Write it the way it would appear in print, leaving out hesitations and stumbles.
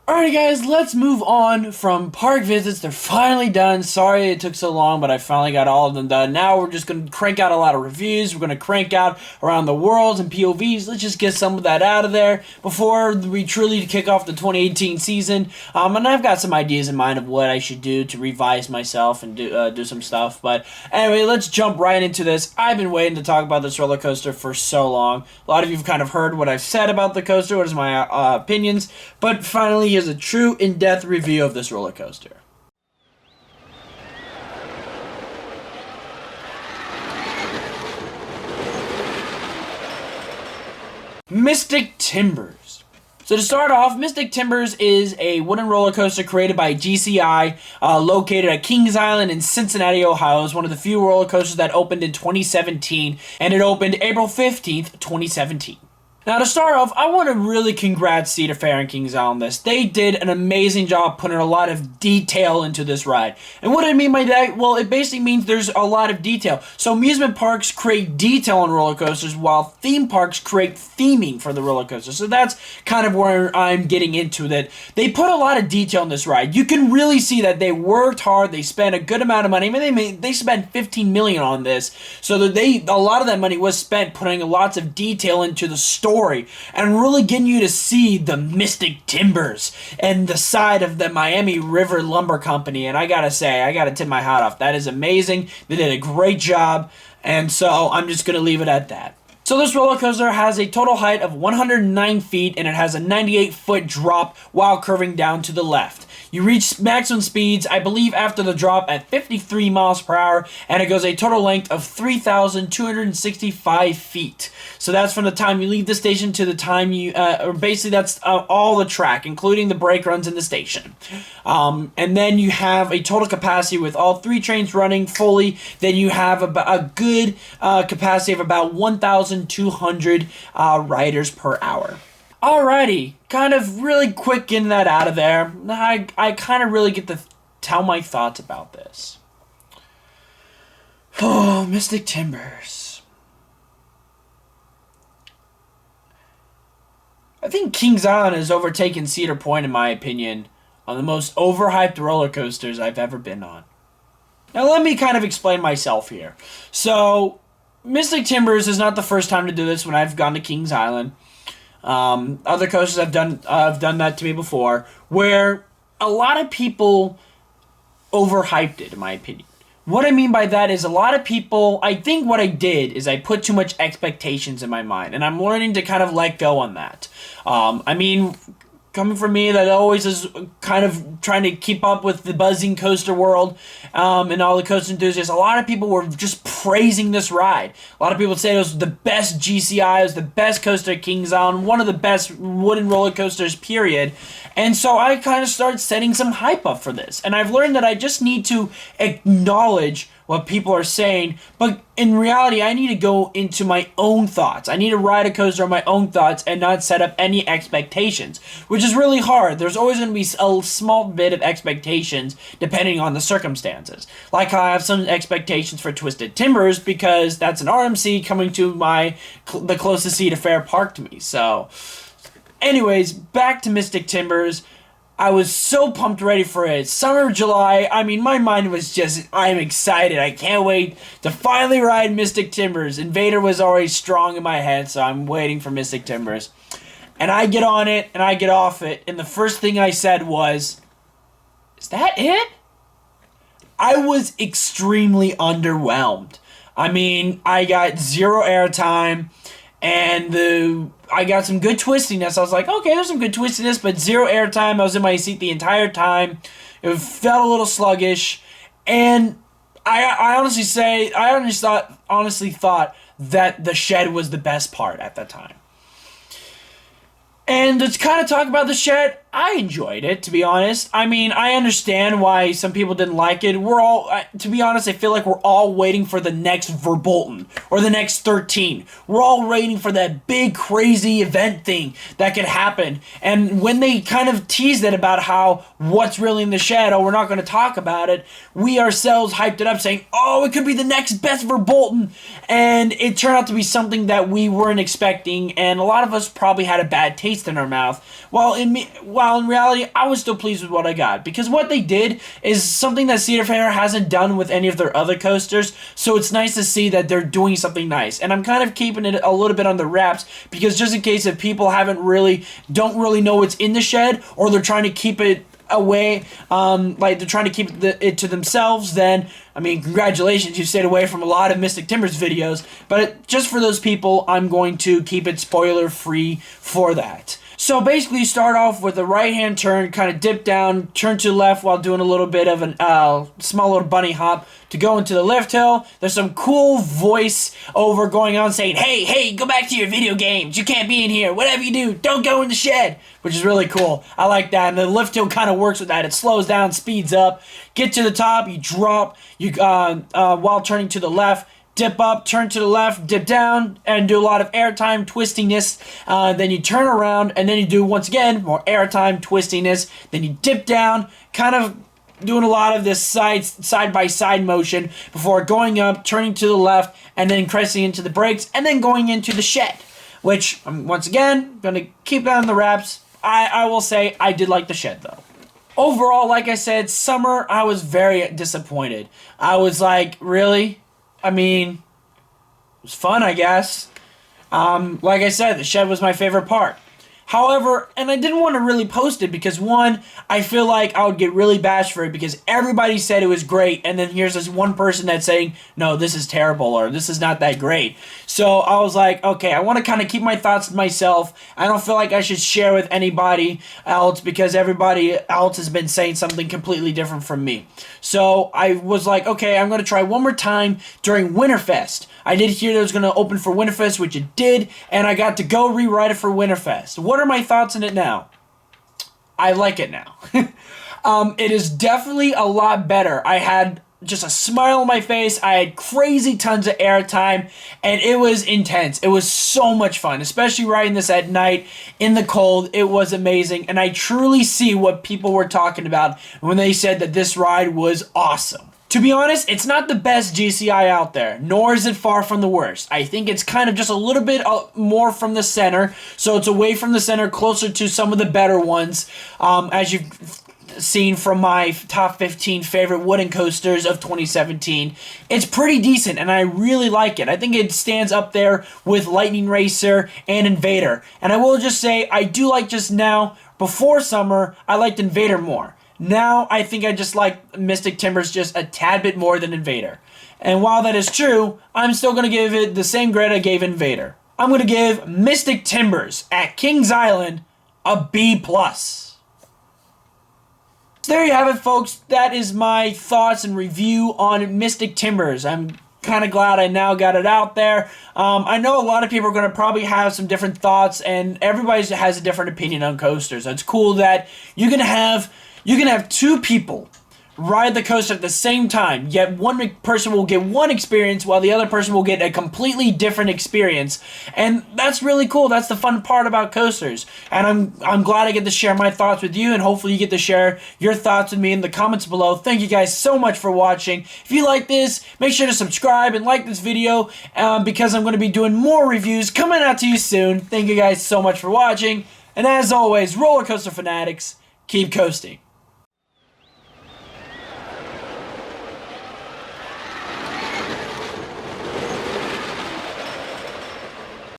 Alrighty guys, let's move on from park visits. They're finally done. Sorry it took so long, but I finally got all of them done. Now we're just going to crank out a lot of reviews. We're going to crank out around the worlds and POVs. Let's just get some of that out of there before we truly kick off the 2018 season. And I've got some ideas in mind of what I should do to revise myself and do some stuff. But anyway, let's jump right into this. I've been waiting to talk about this roller coaster for so long. A lot of you have kind of heard what I've said about the coaster, what is my opinions, but finally here's a true in-depth review of this roller coaster. Mystic Timbers. So to start off, Mystic Timbers is a wooden roller coaster created by GCI, located at Kings Island in Cincinnati, Ohio. It's one of the few roller coasters that opened in 2017, and it opened April 15th, 2017. Now, to start off, I want to really congrats Cedar Fair and Kings Island on this. They did an amazing job putting a lot of detail into this ride. And what do I mean by that? Well, it basically means there's a lot of detail. So amusement parks create detail on roller coasters, while theme parks create theming for the roller coaster. So that's kind of where I'm getting into that. They put a lot of detail in this ride. You can really see that they worked hard. They spent a good amount of money. I mean, they spent $15 million on this. So that a lot of that money was spent putting lots of detail into the story and really getting you to see the Mystic Timbers and the side of the Miami River Lumber Company. And I gotta say, I gotta tip my hat off. That is amazing. They did a great job. And so I'm just gonna leave it at that. So this roller coaster has a total height of 109 feet and it has a 98-foot drop while curving down to the left. You reach maximum speeds, I believe, after the drop at 53 miles per hour, and it goes a total length of 3,265 feet. So that's from the time you leave the station to the time you, or basically that's all the track, including the brake runs in the station. And then you have a total capacity with all three trains running fully. Then you have a good capacity of about 1,200 riders per hour. Alrighty, kind of really quick getting that out of there. I kind of really get to tell my thoughts about this. Oh, Mystic Timbers. I think Kings Island has overtaken Cedar Point, in my opinion, on the most overhyped roller coasters I've ever been on. Now let me kind of explain myself here. So, Mystic Timbers is not the first time to do this when I've gone to Kings Island. Other coasters have done that to me before, where a lot of people overhyped it, in my opinion. What I mean by that is a lot of people, I think what I did is I put too much expectations in my mind, and I'm learning to kind of let go on that. I mean, coming from me that always is kind of trying to keep up with the buzzing coaster world and all the coaster enthusiasts, a lot of people were just praising this ride. A lot of people say it was the best GCI, it was the best coaster at Kings Island, one of the best wooden roller coasters, period. And so I kind of started setting some hype up for this. And I've learned that I just need to acknowledge what people are saying, but in reality, I need to go into my own thoughts. I need to ride a coaster on my own thoughts and not set up any expectations, which is really hard. There's always going to be a small bit of expectations depending on the circumstances. Like I have some expectations for Twisted Timbers because that's an RMC coming to the closest Cedar Fair park to me. So, anyways, back to Mystic Timbers. I was so pumped ready for it. Summer, July, I mean, my mind was just, I'm excited. I can't wait to finally ride Mystic Timbers. Invader was already strong in my head, so I'm waiting for Mystic Timbers. And I get on it, and I get off it, and the first thing I said was, is that it? I was extremely underwhelmed. I mean, I got zero airtime, and I got some good twistiness. I was like, okay, there's some good twistiness, but zero airtime. I was in my seat the entire time. It felt a little sluggish, and I honestly thought that the shed was the best part at that time. And to kind of talk about the shed, I enjoyed it, to be honest. I mean, I understand why some people didn't like it. We're all, to be honest, I feel like we're all waiting for the next Verbolten or the next 13. We're all waiting for that big, crazy event thing that could happen. And when they kind of teased it about how what's really in the shed, oh, we're not going to talk about it, we ourselves hyped it up saying, oh, it could be the next best Verbolten. And it turned out to be something that we weren't expecting, and a lot of us probably had a bad taste in our mouth. Well, while in reality, I was still pleased with what I got. Because what they did is something that Cedar Fair hasn't done with any of their other coasters. So it's nice to see that they're doing something nice. And I'm kind of keeping it a little bit on the wraps, because just in case if people don't really know what's in the shed, or they're trying to keep it away, like they're trying to keep it to themselves, then, I mean, congratulations, you stayed away from a lot of Mystic Timbers videos, but just for those people, I'm going to keep it spoiler free for that. So basically, you start off with a right-hand turn, kind of dip down, turn to the left while doing a little bit of a small little bunny hop to go into the lift hill. There's some cool voice over going on saying, hey, go back to your video games. You can't be in here. Whatever you do, don't go in the shed, which is really cool. I like that, and the lift hill kind of works with that. It slows down, speeds up. Get to the top, you drop, while turning to the left. Dip up, turn to the left, dip down, and do a lot of airtime twistiness. Then you turn around, and then you do, once again, more airtime twistiness. Then you dip down, kind of doing a lot of this side-by-side motion before going up, turning to the left, and then crashing into the brakes, and then going into the shed. Which, once again, going to keep that on the wraps. I will say I did like the shed, though. Overall, like I said, summer, I was very disappointed. I was like, really? I mean, it was fun, I guess. Like I said, the shed was my favorite part. However, and I didn't want to really post it because, one, I feel like I would get really bashed for it because everybody said it was great, and then here's this one person that's saying, no, this is terrible, or this is not that great. So I was like, okay, I want to kind of keep my thoughts to myself. I don't feel like I should share with anybody else because everybody else has been saying something completely different from me. So I was like, okay, I'm going to try one more time during Winterfest. I did hear that it was going to open for Winterfest, which it did, and I got to go rewrite it for Winterfest. What are my thoughts on it now? I like it now. It is definitely a lot better. I had just a smile on my face. I had crazy tons of airtime, and it was intense. It was so much fun, especially riding this at night in the cold. It was amazing, and I truly see what people were talking about when they said that this ride was awesome. To be honest, it's not the best GCI out there, nor is it far from the worst. I think it's kind of just a little bit more from the center, so it's away from the center, closer to some of the better ones, as you've seen from my top 15 favorite wooden coasters of 2017. It's pretty decent, and I really like it. I think it stands up there with Lightning Racer and Invader. And I will just say, I do like just now, before summer, I liked Invader more. Now, I think I just like Mystic Timbers just a tad bit more than Invader. And while that is true, I'm still going to give it the same grade I gave Invader. I'm going to give Mystic Timbers at Kings Island a B+. So there you have it, folks. That is my thoughts and review on Mystic Timbers. I'm kind of glad I now got it out there. I know a lot of people are going to probably have some different thoughts, and everybody has a different opinion on coasters. It's cool that you can have two people ride the coaster at the same time, yet one person will get one experience while the other person will get a completely different experience. And that's really cool. That's the fun part about coasters. And I'm glad I get to share my thoughts with you, and hopefully you get to share your thoughts with me in the comments below. Thank you guys so much for watching. If you like this, make sure to subscribe and like this video because I'm going to be doing more reviews coming out to you soon. Thank you guys so much for watching. And as always, roller coaster fanatics, keep coasting.